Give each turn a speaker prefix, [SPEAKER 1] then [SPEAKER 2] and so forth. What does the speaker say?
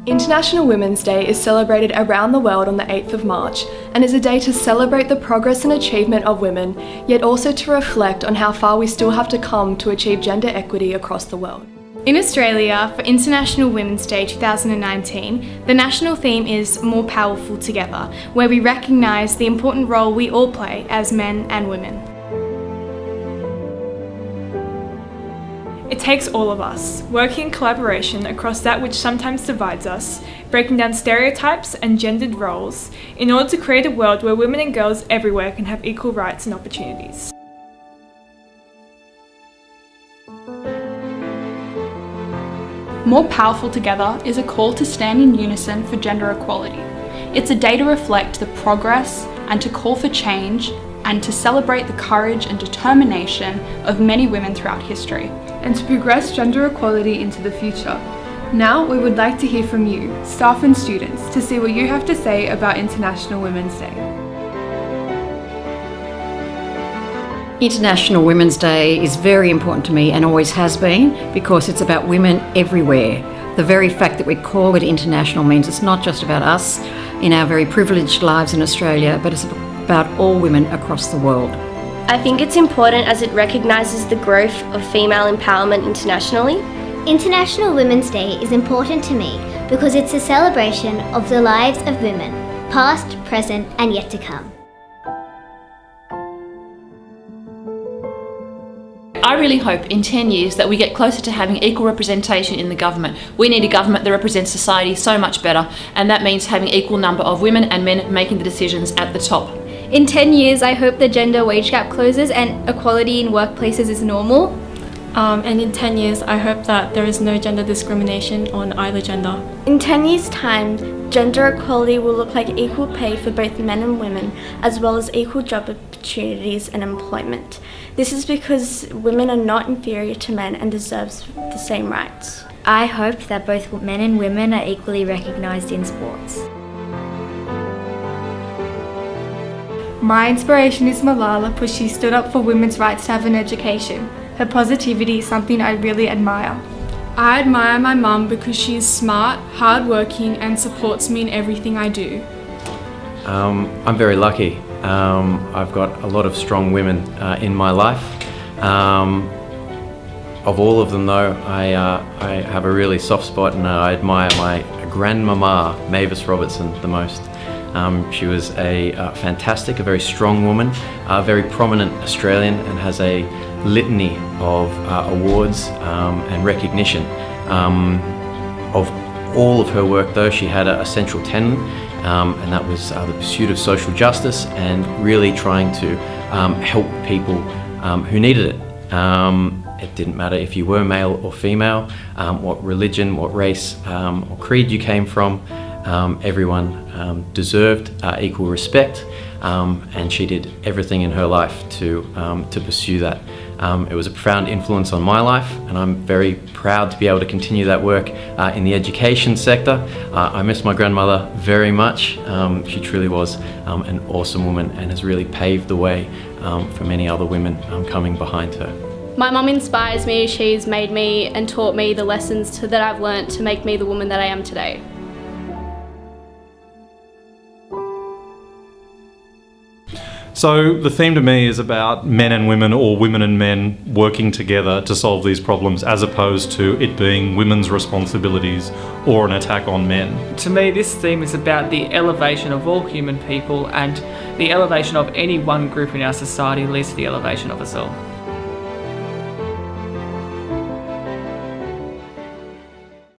[SPEAKER 1] International Women's Day is celebrated around the world on the 8th of March and is a day to celebrate the progress and achievement of women, yet also to reflect on how far we still have to come to achieve gender equity across the world.
[SPEAKER 2] In Australia, for International Women's Day 2019, the national theme is More Powerful Together, where we recognise the important role we all play as men and women.
[SPEAKER 3] It takes all of us, working in collaboration across that which sometimes divides us, breaking down stereotypes and gendered roles, in order to create a world where women and girls everywhere can have equal rights and opportunities.
[SPEAKER 4] More Powerful Together is a call to stand in unison for gender equality. It's a day to reflect the progress and to call for change and to celebrate the courage and determination of many women throughout history.
[SPEAKER 5] And to progress gender equality into the future. Now we would like to hear from you, staff and students, to see what you have to say about International Women's Day.
[SPEAKER 6] International Women's Day is very important to me and always has been because it's about women everywhere. The very fact that we call it international means it's not just about us in our very privileged lives in Australia, but it's about all women across the world.
[SPEAKER 7] I think it's important as it recognises the growth of female empowerment internationally.
[SPEAKER 8] International Women's Day is important to me because it's a celebration of the lives of women, past, present and yet to come.
[SPEAKER 9] I really hope in 10 years that we get closer to having equal representation in the government. We need a government that represents society so much better, and that means having equal number of women and men making the decisions at the top.
[SPEAKER 10] In 10 years, I hope the gender wage gap closes and equality in workplaces is normal.
[SPEAKER 11] And in 10 years, I hope that there is no gender discrimination on either gender.
[SPEAKER 12] In 10 years' time, gender equality will look like equal pay for both men and women, as well as equal job opportunities and employment. This is because women are not inferior to men and deserve the same rights.
[SPEAKER 13] I hope that both men and women are equally recognised in sports.
[SPEAKER 14] My inspiration is Malala because she stood up for women's rights to have an education. Her positivity is something I really admire.
[SPEAKER 5] I admire my mum because she is smart, hardworking and supports me in everything I do.
[SPEAKER 15] I'm very lucky. I've got a lot of strong women in my life. Of all of them though, I have a really soft spot and I admire my grandmama, Mavis Robertson, the most. She was a fantastic, a very strong woman, a very prominent Australian and has a litany of awards and recognition. Of all of her work though, she had a central tenet and that was the pursuit of social justice and really trying to help people who needed it. It didn't matter if you were male or female, what religion, what race or creed you came from. Everyone deserved equal respect, and she did everything in her life to pursue that. It was a profound influence on my life, and I'm very proud to be able to continue that work in the education sector. I miss my grandmother very much. She truly was an awesome woman and has really paved the way for many other women coming behind her.
[SPEAKER 10] My mum inspires me. She's made me and taught me the lessons that I've learnt to make me the woman that I am today.
[SPEAKER 16] So the theme to me is about men and women or women and men working together to solve these problems as opposed to it being women's responsibilities or an attack on men.
[SPEAKER 17] To me, this theme is about the elevation of all human people, and the elevation of any one group in our society leads to the elevation of us all.